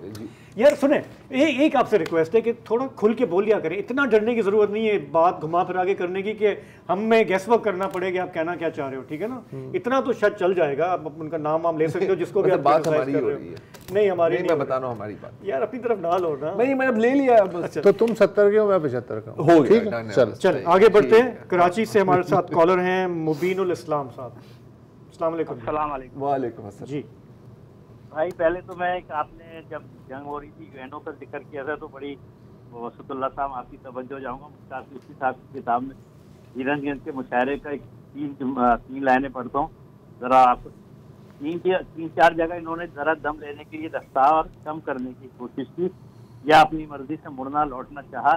C: यार सुने, एक आपसे रिक्वेस्ट है कि थोड़ा खुल के बोल लिया करें। इतना डरने की जरूरत नहीं है बात घुमा फिरा के करने की कि हमें गैस वर्क करना पड़ेगा आप कहना क्या चाह रहे हो, ठीक है ना? इतना तो शायद चल जाएगा। आप उनका नाम वाम ले सकते हो जिसको भी आप
A: बात हमारी हो रही है।
C: नहीं हमारी नहीं,
A: मैं बता रहा हूँ हमारी बात।
C: यार अपनी तरफ ना लो ना।
A: नहीं, मैंने ले लिया।
D: तो तुम 70 के हो, मैं 75 का हूँ। ठीक है,
C: चल आगे बढ़ते हैं। कराची से हमारे साथ कॉलर हैं मुबीनुल इस्लाम साहब। अस्सलाम वालेकुम।
A: वालेकुम अस्सलाम
K: जी भाई, पहले तो मैं आपने जब जंग हो रही थी यूएनओ का जिक्र किया था तो बड़ी वसतुल्लाह साहब आपकी तवज्जो जाऊँगा। मुख्तार सूफी साहब की किताब में हीरनगंज के मुशायरे का 3 लाइनें पढ़ता हूँ ज़रा। आप 3-4 जगह इन्होंने ज़रा दम लेने के लिए रफ्तार कम करने की कोशिश की या अपनी मर्जी से मुड़ना लौटना चाहा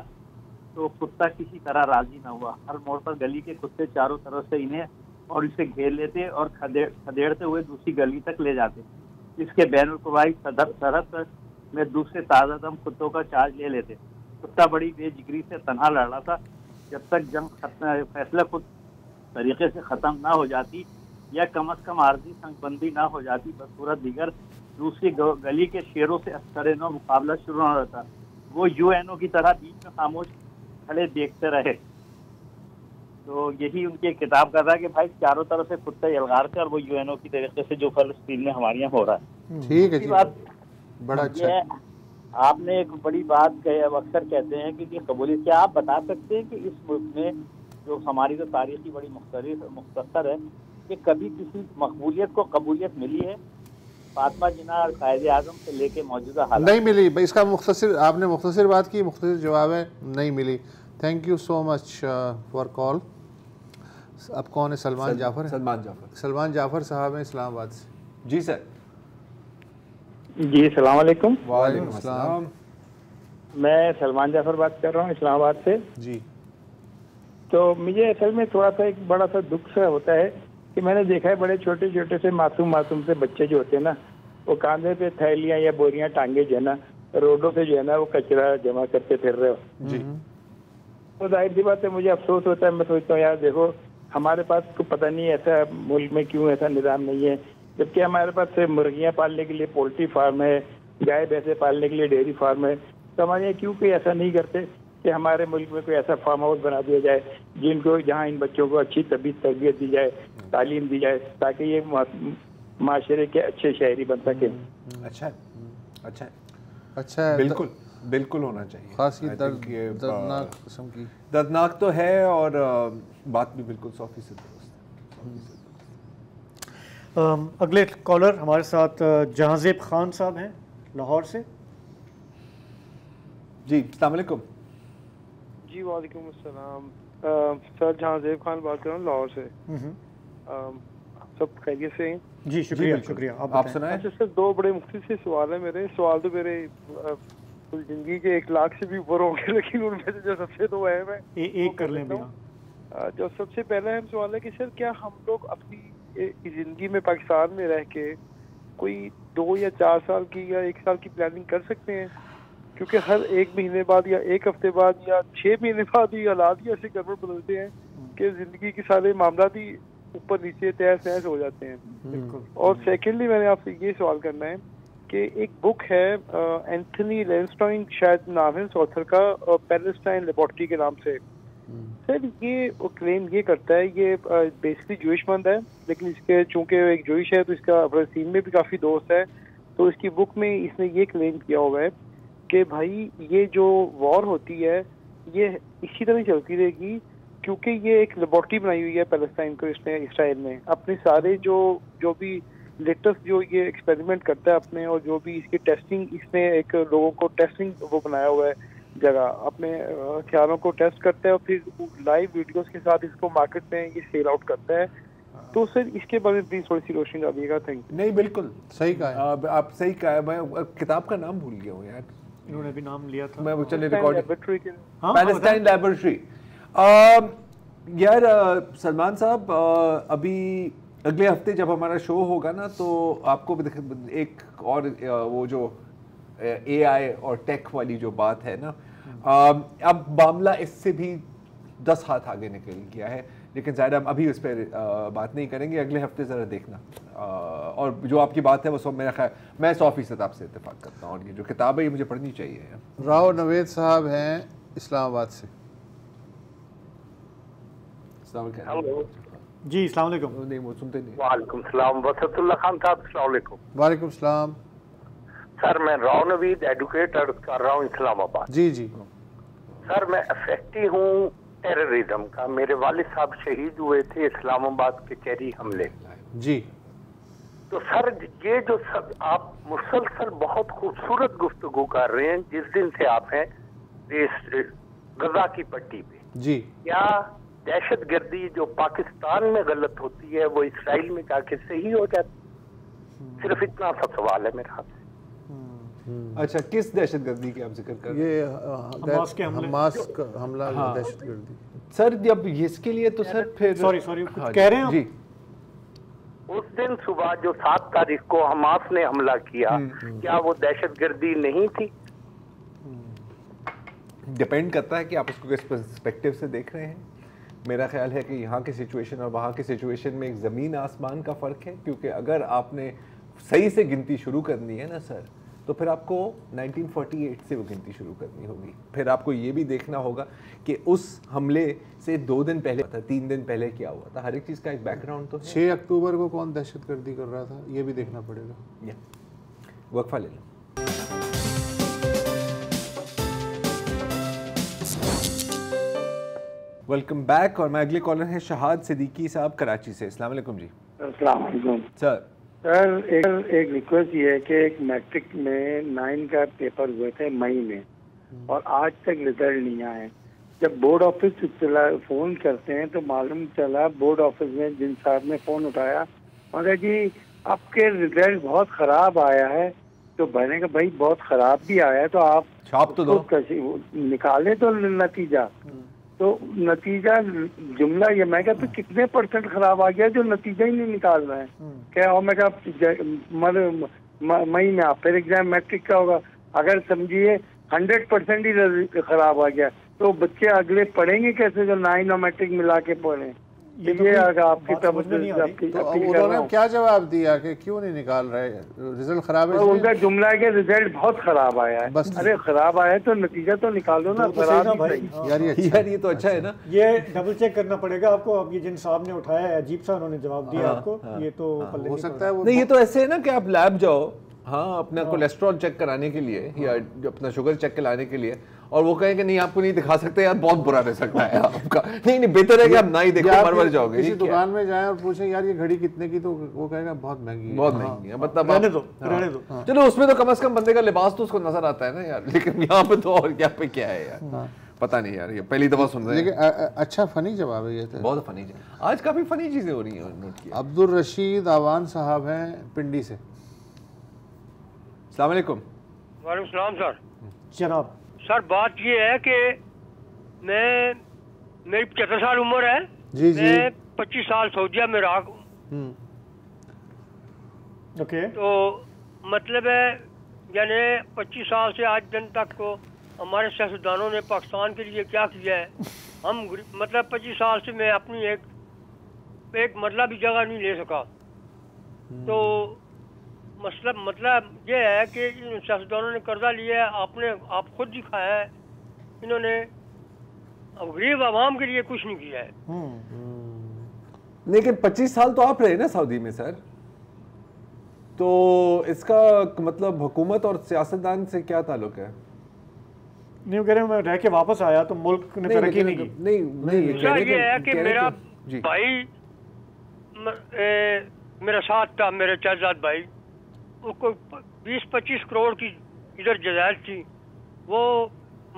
K: तो कुत्ता किसी तरह राजी न हुआ। हर मोड़ पर गली के कुत्ते चारों तरफ से इन्हें और इसे घेर लेते और खदेड़ते हुए दूसरी गली तक ले जाते। इसके बैनुल-क़वाई सरहद में दूसरे ताज़ा दम कुत्तों का चार्ज ले लेते। कुत्ता बड़ी बेजिगरी से तन्हा लड़ रहा था। जब तक जंग फैसला खुद तरीके से ख़त्म ना हो जाती या कम अज़ कम आर्जी संगबंदी ना हो जाती, बसूरत दीगर दूसरी गली के शेरों से असर-ए-नौ मुकाबला शुरू हो रहता। वो यूएनओ की तरह बीच में खामोश खड़े देखते रहे। तो यही उनकी किताब कर रहा है कि भाई चारों तरफ से कुत्ते यलगार थे और वो यूएनओ की तरीके से जो फलस्तीन में हमारे यहाँ हो रहा है।
D: ठीक है जी,
K: बात
D: बड़ा अच्छा।
K: आपने एक बड़ी बात कही, अक्सर कहते हैं कि कबूलियत, क्या आप बता सकते हैं कि इस मुल्क में जो हमारी तो तारीखी बड़ी मुख्तसर है कि कभी किसी मकबूलियत को कबूलियत मिली है? फातिमा जिन्ना और कायदे आज़म से लेके मौजूदा हालात
D: नहीं मिली। इसका मुख्तसर आपने मुख्तसर बात की, मुख्तसर जवाब है नहीं मिली। Thank you so much for call. अब कौन है? सलमान जाफर है। सलमान जाफर साहब हैं इस्लामाबाद से।
A: जी सर।
B: जी अस्सलाम वालेकुम।
A: वालेकुम अस्सलाम।
B: मैं सलमान जाफर बात कर रहा हूँ इस्लामाबाद से
D: जी।
B: तो मुझे असल में थोड़ा सा एक बड़ा सा दुख सा होता है कि मैंने देखा है बड़े छोटे छोटे से मासूम से बच्चे जो होते हैं ना, वो कांधे पे थैलियाँ या बोरियाँ टांगे जो है ना रोडों पे जो है ना वो कचरा जमा करके फिर रहे हो
A: जी।
B: तो जाहिर सी बात है मुझे अफसोस होता है। मैं सोचता हूँ यार देखो हमारे पास तो पता नहीं ऐसा मुल्क में क्यों ऐसा निज़ाम नहीं है, जबकि हमारे पास मुर्गियाँ पालने के लिए पोल्ट्री फार्म है, गाय भैंसे पालने के लिए डेयरी फार्म है। तो हमारे यहाँ क्यों कोई ऐसा नहीं करते कि हमारे मुल्क में कोई ऐसा फार्म हाउस बना दिया जाए जिनको जहाँ इन बच्चों को अच्छी तरबियत दी जाए, तालीम दी जाए, ताकि ये माशरे के अच्छे शहरी बन सके।
A: अच्छा, बिल्कुल होना चाहिए।
D: खास दर्दनाक किस्म की
A: दर्दनाक तो है और बात भी बिल्कुल 100% दुरुस्त है।
C: अगले कॉलर हमारे साथ जहांजेब खान साहब हैं लाहौर से।
A: जी अस्सलाम वालेकुम।
L: जी वालेकुम अस्सलाम। सर जहांजेब खान बात कर रहा हूँ लाहौर से। सब खैरियत से हैं?
C: जी शुक्रिया।
A: आप सुनाएं।
L: अच्छा सर, 2 बड़े मुख्तलिफ से सवाल है मेरे। सवाल तो मेरे जिंदगी के 1 लाख से भी ऊपर होंगे, लेकिन उनमें से जो सबसे 2 अहम है
C: एक कर लें भैया।
L: जो सबसे पहला अहम सवाल है कि सर क्या हम लोग अपनी जिंदगी में पाकिस्तान में रह के कोई 2 या 4 साल की या 1 साल की प्लानिंग कर सकते हैं? क्योंकि हर 1 महीने बाद या 1 हफ्ते बाद या 6 महीने बाद ही हालात ही ऐसे गड़बड़ बदलते हैं कि जिंदगी के सारे मामला ही ऊपर नीचे तहस नहस हो जाते हैं। और सेकेंडली मैंने आपसे ये सवाल करना है कि एक बुक है एंथनी लेंस्टॉइंग शायद नाम है ऑथर का, पैलेस्टाइन लेबोरेटरी के नाम से। सर ये क्लेम ये करता है, ये बेसिकली जूइश मंद है, लेकिन इसके चूंकि एक जूइश है तो इसका फलस्तीन में भी काफ़ी दोस्त है। तो इसकी बुक में इसने ये क्लेम किया हुआ है कि भाई ये जो वॉर होती है ये इसी तरह चलती रहेगी, क्योंकि ये एक लेबोरेटरी बनाई हुई है पैलेस्टाइन को इसने इसराइल में। अपने सारे जो भी लेटेस्ट जो ये एक्सपेरिमेंट करता है अपने, और जो भी इसकी टेस्टिंग, इसने एक लोगों को टेस्टिंग वो बनाया हुआ है जगह, अपने हथियारों को टेस्ट करता है और फिर लाइव वीडियोस के साथ इसको मार्केट में ये सेल आउट करता है तो सर इसके बारे में प्लीज थोड़ी सी रोशनी डालिएगा। Thank you.
A: नहीं बिल्कुल
D: सही कहा है।
A: आप सही कहा है। मैं किताब का नाम भूल गया हूँ यार,
C: इन्होंने भी नाम लिया था।
A: मैं वो चले रिकॉर्ड
L: हाँ,
A: पैलेस्टाइन लैबोरेटरी। यार सलमान साहब अभी अगले हफ्ते जब हमारा शो होगा ना तो आपको एक और वो जो AI और टेक वाली जो बात है ना, अब मामला इससे भी 10 हाथ आगे निकल गया है, लेकिन ज़ाहिर हम अभी उस पर बात नहीं करेंगे। अगले हफ्ते ज़रा देखना। और जो आपकी बात है वो सब मेरा ख्याल मैं 100% आपसे इत्तेफाक करता हूँ। और ये जो किताब है ये मुझे पढ़नी चाहिए।
D: राव नवेद साहब हैं इस्लामाबाद से।
C: जी अस्सलाम वालेकुम।
A: नहीं वो सुनते नहीं।
J: वालेकुम सलाम वसतुल्लाह खान साहब, अस्सलाम वालेकुम।
D: वालेकुम सलाम।
J: सर मैं राव नवीद एडवोकेट कर रहा हूँ इस्लामाबाद।
D: जी जी
J: सर मैं अफेक्टी हूँ टेररिज्म का। मेरे वालिद साहब शहीद हुए थे इस्लामाबाद के चेरी हमले।
D: जी
J: तो सर ये जो सब आप मुसलसल बहुत खूबसूरत गुफ्तगू कर रहे हैं जिस दिन से आप हैं इस गजा की पट्टी पे,
D: जी
J: क्या दहशतगर्दी जो पाकिस्तान में गलत होती है वो इसराइल में जाके सही हो जाती? सिर्फ इतना सा सवाल है मेरा आपसे।
A: अच्छा, किस दहशतगर्दी की आप जिक्र कर रहे हैं?
D: ये हमास का हमला,
A: हाँ।
D: दहशतगर्दी।
A: सर जब इसके लिए तो सर फिर
C: सॉरी कह रहे हैं
A: जी
J: उस दिन सुबह जो 7 तारीख को हमास ने हमला किया, क्या वो दहशतगर्दी नहीं थी?
A: डिपेंड करता है कि आप उसको किस पर्सपेक्टिव से देख रहे हैं। मेरा ख्याल है कि यहाँ की सिचुएशन और वहाँ की सिचुएशन में एक ज़मीन आसमान का फ़र्क है, क्योंकि अगर आपने सही से गिनती शुरू करनी है ना सर, तो फिर आपको 1948 से वो गिनती शुरू करनी होगी। फिर आपको ये भी देखना होगा कि उस हमले से 2 दिन पहले था, 3 दिन पहले क्या हुआ था। हर एक चीज़ का एक बैकग्राउंड तो है।
D: 6 अक्टूबर को कौन दहशतगर्दी कर रहा था ये भी देखना पड़ेगा।
A: वक्फा ले लो। Welcome back. और मैं अगले कॉलर हैं शहाद सिद्दीकी साहब कराची से। अस्सलाम वालेकुम जी।
H: अस्सलाम वालेकुम
A: सर।
H: सर एक रिक्वेस्ट ये है कि एक मैट्रिक में 9 का पेपर हुए थे मई में और आज तक रिजल्ट नहीं आए। जब बोर्ड ऑफिस फोन करते हैं तो मालूम चला बोर्ड ऑफिस में जिन साहब ने फोन उठाया मगर जी आपके रिजल्ट बहुत खराब आया है। तो मैंने कहा भाई बहुत खराब भी आया है तो आप
A: छाप तो दो,
H: निकाले तो नतीजा। तो नतीजा जुमला ये मैं कहता कितने % खराब आ गया जो नतीजा ही नहीं निकाल रहे हैं। क्या हो मैं कहा मई में आप फिर एग्जाम मैट्रिक का होगा, अगर समझिए 100% ही खराब आ गया तो बच्चे अगले पढ़ेंगे कैसे जो 9 और मैट्रिक मिला के पढ़े? ये अगर आपकी
D: तो उन्होंने क्या जवाब दिया कि क्यों नहीं निकाल रहे, रिजल्ट खराब है?
H: तो उनका जुमला है कि रिजल्ट बहुत खराब आया है। बस अरे खराब आया है तो नतीजा तो निकाल दो ना।
A: यार ये तो अच्छा है ना।
C: ये डबल चेक करना पड़ेगा आपको। अब ये जिन साहब ने उठाया है अजीब सा उन्होंने जवाब दिया आपको, ये तो
D: हो सकता है।
A: नहीं ये तो ऐसे है ना कि आप लैब जाओ, हाँ, अपना कोलेस्ट्रॉल चेक कराने के लिए या अपना शुगर चेक कराने के लिए, और वो कहें कि नहीं आपको नहीं दिखा सकते यार, बहुत बुरा रह सकता है आपका। नहीं बेहतर है कि आप ना ही देखो, मर जाओगे।
D: किसी दुकान में जाएं और पूछें यार ये घड़ी कितने की, तो वो कहेगा बहुत महंगी है।
A: बहुत महंगी है, मतलब
C: रहने दो।
A: चलो उसमें तो कम से कम बंदे का लिबास तो उसको नजर आता है ना यार, लेकिन यहाँ पे तो और क्या पे क्या है यार, पता नहीं यार, ये पहली दफा सुन रहे हैं।
D: लेकिन अच्छा फनी जवाब है ये तो,
A: बहुत फनी जवाब। आज काफी फनी चीजें हो रही हैं, नोट किया।
D: अब्दुल रशीद आवान साहब हैं पिंडी से।
A: अस्सलाम वालेकुम।
M: वालेकुम सलाम सर।
C: जनाब
M: सर बात ये है कि मेरी 75 साल उम्र है।
D: जी जी।
M: मैं 25 साल सऊदीया में रहा।
C: ओके।
M: तो मतलब है यानी 25 साल से आज दिन तक को हमारे सियासतदानों ने पाकिस्तान के लिए क्या किया है। हम मतलब 25 साल से मैं अपनी एक मरला भी जगह नहीं ले सका। तो मतलब ये है कि इन सियासतदानों ने कर्जा लिया है, आप खुद दिखाया है, इन्होंने गरीब आवाम के लिए कुछ नहीं किया है।
A: लेकिन 25 साल तो आप रहे ना सऊदी में सर, तो इसका मतलब हुकूमत और सियासतदान से क्या ताल्लुक है?
M: नहीं कह रहे मैं रह के वापस आया तो मुल्क ने तरक्की नहीं की।
A: नहीं
M: ये है कि मेरा भाई मेरा साथ था, मेरे चाचाजाद भाई, उसको 20-25 करोड़ की इधर जायदाद थी, वो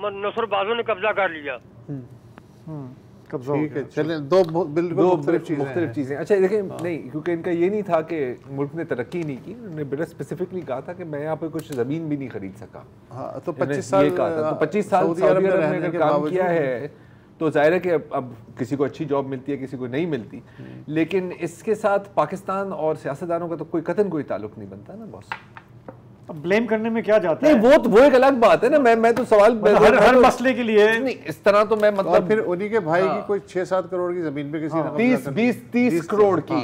M: नसरबाजों ने कब्जा कर लिया।
D: ठीक है, चलें, दो बिल्कुल मुख्तलिफ
A: चीज़ें। अच्छा देखें, नहीं, क्योंकि इनका ये नहीं था कि मुल्क ने तरक्की नहीं की, उन्होंने बड़ा स्पेसिफिकली कहा था कि मैं यहाँ पे कुछ ज़मीन भी नहीं खरीद सका।
D: हाँ, तो 25 साल
A: कहा था, तो 25 साल सऊदी अरब में अगर काम किया है तो जाहिर है कि अब किसी को अच्छी जॉब मिलती है, किसी को नहीं मिलती, लेकिन इसके साथ पाकिस्तान और सियासतदानों का तो कोई कतन कोई ताल्लुक नहीं बनता ना बॉस।
C: अब ब्लेम करने में क्या जाता
A: है? नहीं, वो एक अलग बात है ना। मैं तो सवाल
C: हर मसले के लिए
A: नहीं इस तरह तो मैं मतलब
D: फिर उन्हीं के भाई की कोई 6-7 करोड़ की जमीन पे किसी ने
A: 30 करोड़ की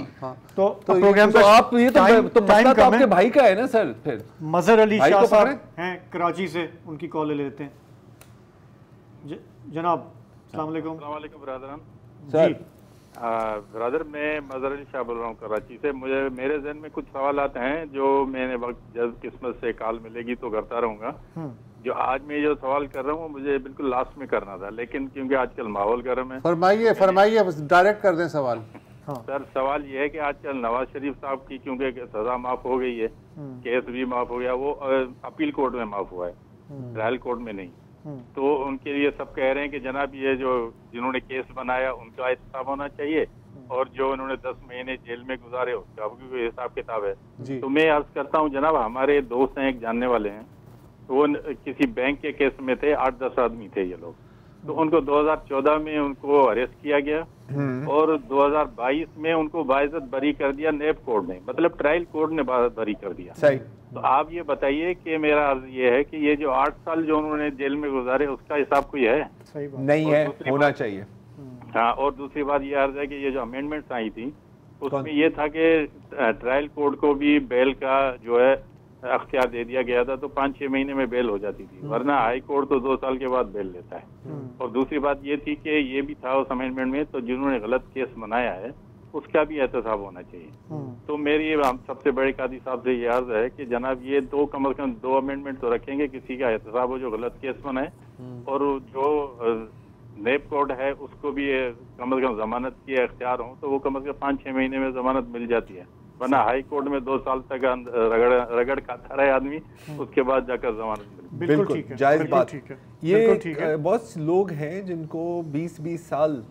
C: तो
A: प्रोग्राम तो आप ये तो मसला तो आपके भाई का है ना सर। फिर
C: मजहर अली शाह साहब हैं कराची से, उनकी कॉल ले लेते हैं। जनाब अस्सलाम वालेकुम
N: ब्रदर।
A: सर
N: ब्रदर, मैं मजहर अली शाह बोल रहा हूँ कराची से। मेरे जहन में कुछ सवालात हैं जो मैंने वक्त जब किस्मत से कॉल मिलेगी तो करता रहूँगा। जो आज मैं जो सवाल कर रहा हूँ मुझे बिल्कुल लास्ट में करना था, लेकिन क्योंकि आजकल माहौल गर्म है।
D: फरमाइए, डायरेक्ट कर दें सवाल।
N: सर सवाल ये है कि आजकल नवाज शरीफ साहब की क्योंकि सजा माफ हो गई है, केस भी माफ हो गया, वो अपील कोर्ट में माफ हुआ है, ट्रायल कोर्ट में नहीं। तो उनके लिए सब कह रहे हैं कि जनाब ये जो जिन्होंने केस बनाया उनका एहतसाब होना चाहिए, और जो उन्होंने 10 महीने जेल में गुजारे उसका भी हिसाब किताब है। तो मैं अर्ज करता हूँ जनाब, हमारे दोस्त हैं, एक जानने वाले हैं, वो किसी बैंक के केस में थे, 8-10 आदमी थे ये लोग। तो उनको 2014 में उनको अरेस्ट किया गया और 2022 में उनको बाइज्जत बरी कर दिया नेब कोर्ट ने, मतलब ट्रायल कोर्ट ने बरी कर दिया।
A: सही।
N: तो आप ये बताइए कि मेरा अर्ज ये है कि ये जो 8 साल जो उन्होंने जेल में गुजारे उसका हिसाब कोई है?
A: नहीं है, होना चाहिए।
N: हाँ, और दूसरी बात ये अर्ज है कि ये जो अमेंडमेंट्स आई थी उसमें ये था कि ट्रायल कोर्ट को भी बेल का जो है अख्तियार दे दिया गया था, तो 5-6 महीने में बेल हो जाती थी, वरना हाई कोर्ट तो 2 साल के बाद बेल लेता है। और दूसरी बात ये थी कि ये भी था उस अमेंडमेंट में, तो जिन्होंने गलत केस बनाया है उसका भी एहतसाब होना चाहिए। तो मेरी हम सबसे बड़े कादी साहब से ये अर्ज है कि जनाब ये कम अज कम 2 अमेंडमेंट तो रखेंगे, किसी का एहतसाब हो जो गलत केस बनाए, और जो नेब कोर्ट है उसको भी कम अज कम जमानत की अख्तियार हो, तो वो कम अज कम 5-6 महीने में जमानत मिल जाती है, वरना हाई कोर्ट में 2 साल तक रगड़ खाता रहे आदमी, उसके बाद जाकर जमानत मिले।
A: बिल्कुल जायज बात। ये बहुत लोग हैं जिनको 20-20 साल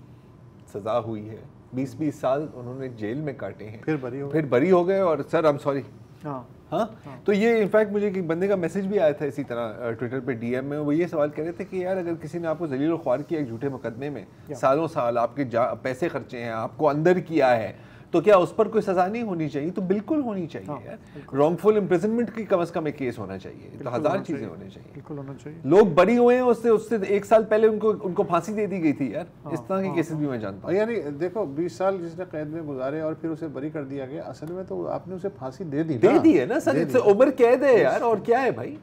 A: सजा हुई है, 20-20 साल उन्होंने जेल में काटे हैं, फिर बरी हो गए। और सर आई एम सॉरी। हाँ, तो ये इनफैक्ट मुझे एक बंदे का मैसेज भी आया था इसी तरह ट्विटर पे डीएम में, वो ये सवाल कर रहे थे कि यार अगर किसी ने आपको जलील ख्वार किया एक झूठे मुकदमे में, सालों साल आपके पैसे खर्चे हैं, आपको अंदर किया है, तो क्या उस पर कोई सजा नहीं होनी चाहिए? तो बिल्कुल होनी चाहिए यार। रॉन्गफुल इम्प्रिजनमेंट की कम से कम एक केस होना चाहिए, तो 1000 चीजें होनी चाहिए।
C: बिल्कुल होना चाहिए।
A: लोग बरी हुए हैं उससे 1 साल पहले उनको फांसी दे दी गई थी यार। इस तरह के केसेस भी मैं जानता हूँ।
D: यानी देखो 20 साल जिसने कैद में गुजारे और फिर उसे बरी कर दिया गया, असल में तो आपने उसे फांसी दे दी
A: है ना सर, इससे उम्र कैद है यार, और क्या है भाई।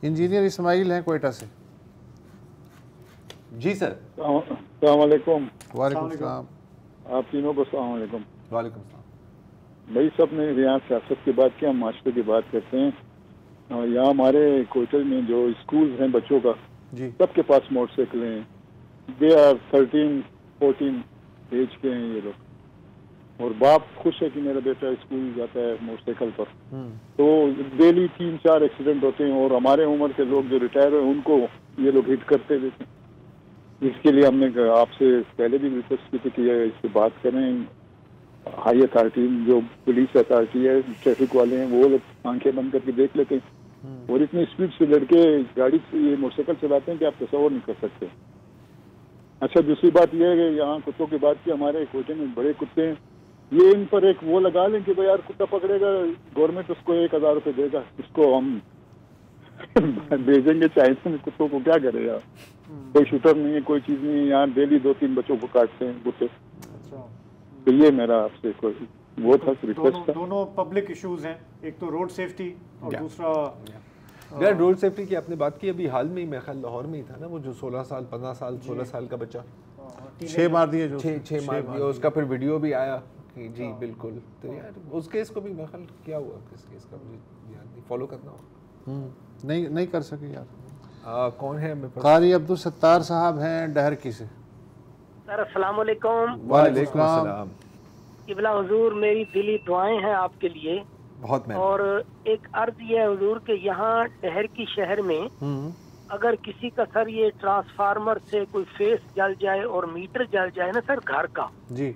D: इंजीनियर इस्माइल हैं कोयटा से।
A: जी सर।
H: अस्सलाम वालेकुम।
D: वालेकुम सलाम।
H: आप तीनों को अस्सलाम वालेकुम।
A: वालेकुम सलाम।
H: भाई सब ने यहाँ सियासत की बात की, हम माशरे की बात करते हैं। यहाँ हमारे कोयटा में जो स्कूल हैं बच्चों का, सबके पास मोटरसाइकिल हैं, दे आर 13-14 एज के हैं ये लोग, और बाप खुश है कि मेरा बेटा स्कूल जाता है मोटरसाइकिल पर। तो डेली 3-4 एक्सीडेंट होते हैं, और हमारे उम्र के लोग जो रिटायर हुए उनको ये लोग हिट करते रहते हैं। इसके लिए हमने आपसे पहले भी रिक्वेस्ट की थी कि इस पर बात करें। हाई अथॉरिटी जो पुलिस अथॉरिटी है, ट्रैफिक वाले हैं, वो लोग आंखें बंद करके देख लेते हैं, और इतनी स्पीड से लड़के गाड़ी से ये मोटरसाइकिल चलाते हैं कि आप तस्वर नहीं कर सकते। अच्छा, दूसरी बात यह है कि यहाँ कुत्तों की बात की, हमारे कोयटे में बड़े कुत्ते हैं, ये इन पर एक वो लगा लें कि भाई यार कुत्ता पकड़ेगा गवर्नमेंट उसको 1000 रुपये देगा, इसको हम भेजेंगे चाइना में, कुत्तों को क्या करे यार। कोई शूटर नहीं है, कोई चीज नहीं है, यहाँ डेली 2-3 बच्चों को काटते हैं कुत्ते। तो ये मेरा आपसे कोई वो था रिक्वेस्ट था।
C: दोनों पब्लिक इश्यूज हैं, एक तो रोड सेफ्टी और दूसरा
A: यार रोड सेफ्टी की आपने बात की, अभी हाल में ही मैं ख्याल लाहौर में ही था ना, वो जो 16 साल 15 साल 16 साल का बच्चा
D: 6 मार दिए, जो
A: 6 मार दिए, उसका फिर वीडियो भी आया कि जी बिल्कुल। तो यार उस केस को भी मैं ख्याल क्या हुआ, किस केस का मुझे याद नहीं, फॉलो करना होगा।
D: नहीं कर सके यार।
A: कौन है?
D: कारी अब्दुल सत्तार साहब हैं डहरकी से।
O: सर अस्सलाम वालेकुम।
A: वालेकुम अस्सलाम।
O: किबला हुजूर, मेरी दिली दुआएं हैं आपके लिए।
A: बहुत
O: और एक अर्ज ये है हुजूर के यहाँ डहर की शहर में अगर किसी का सर ये ट्रांसफार्मर से कोई फेस जल जाए और मीटर जल जाए ना सर घर का
D: जी,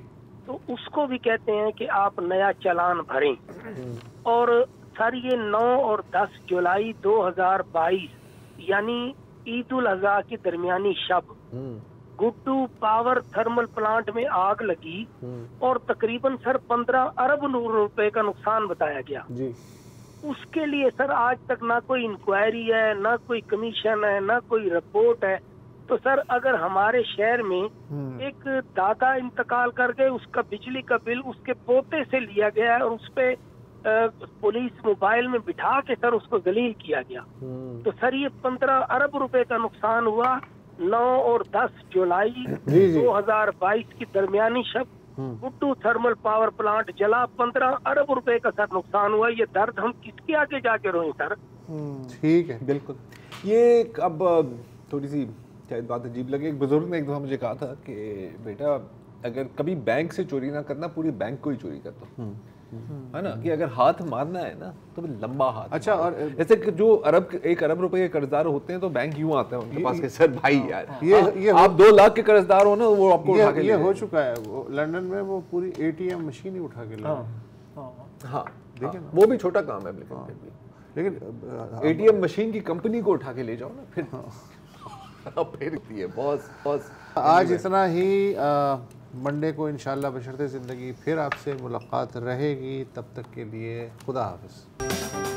O: तो उसको भी कहते हैं कि आप नया चालान भरें। और सर ये 9 और 10 जुलाई 2022 यानी ईद उल अजहा की दरमियानी शब गुड्डू पावर थर्मल प्लांट में आग लगी और तकरीबन सर 15 अरब रुपए का नुकसान बताया गया
A: जी।
O: उसके लिए सर आज तक ना कोई इंक्वायरी है, ना कोई कमीशन है, ना कोई रिपोर्ट है। तो सर अगर हमारे शहर में एक दादा इंतकाल कर गए, उसका बिजली का बिल उसके पोते से लिया गया है और उस पे पुलिस मोबाइल में बिठा के सर उसको जलील किया गया। तो सर ये 15 अरब रुपए का नुकसान हुआ 9 और 10 जुलाई 2022 की दरमियानी शब गुड्डू थर्मल पावर प्लांट जला, 15 अरब रुपए का सर नुकसान हुआ। ये दर्द हम किसके आगे जाके रोएं सर?
A: ठीक है, बिल्कुल। ये अब थोड़ी सी शायद बात अजीब लगे, एक बुजुर्ग ने एक दफा मुझे कहा था कि बेटा अगर कभी बैंक से चोरी ना करना, पूरी बैंक को ही चोरी कर दो, है ना, कि अगर हाथ मारना है ना तो लंबा हाथ।
D: अच्छा, और
A: जैसे कि जो 1 अरब रुपए के कर्जदार होते हैं तो बैंक यूं आते हैं उनके पास के सर भाई यार
D: ये
A: आप 2 लाख के कर्जदार हो ना, वो आपको उठा के
D: ये हो चुका है। वो लंदन में वो पूरी ATM मशीन ही उठा के ले।
A: हाँ, देखिए वो भी छोटा काम है, लेकिन ATM मशीन की कंपनी को उठा के ले जाओ ना, फिर बॉस।
D: आज इतना ही। मंडे को इंशाल्लाह बशर्ते ज़िंदगी फिर आपसे मुलाकात रहेगी। तब तक के लिए खुदा हाफिज़।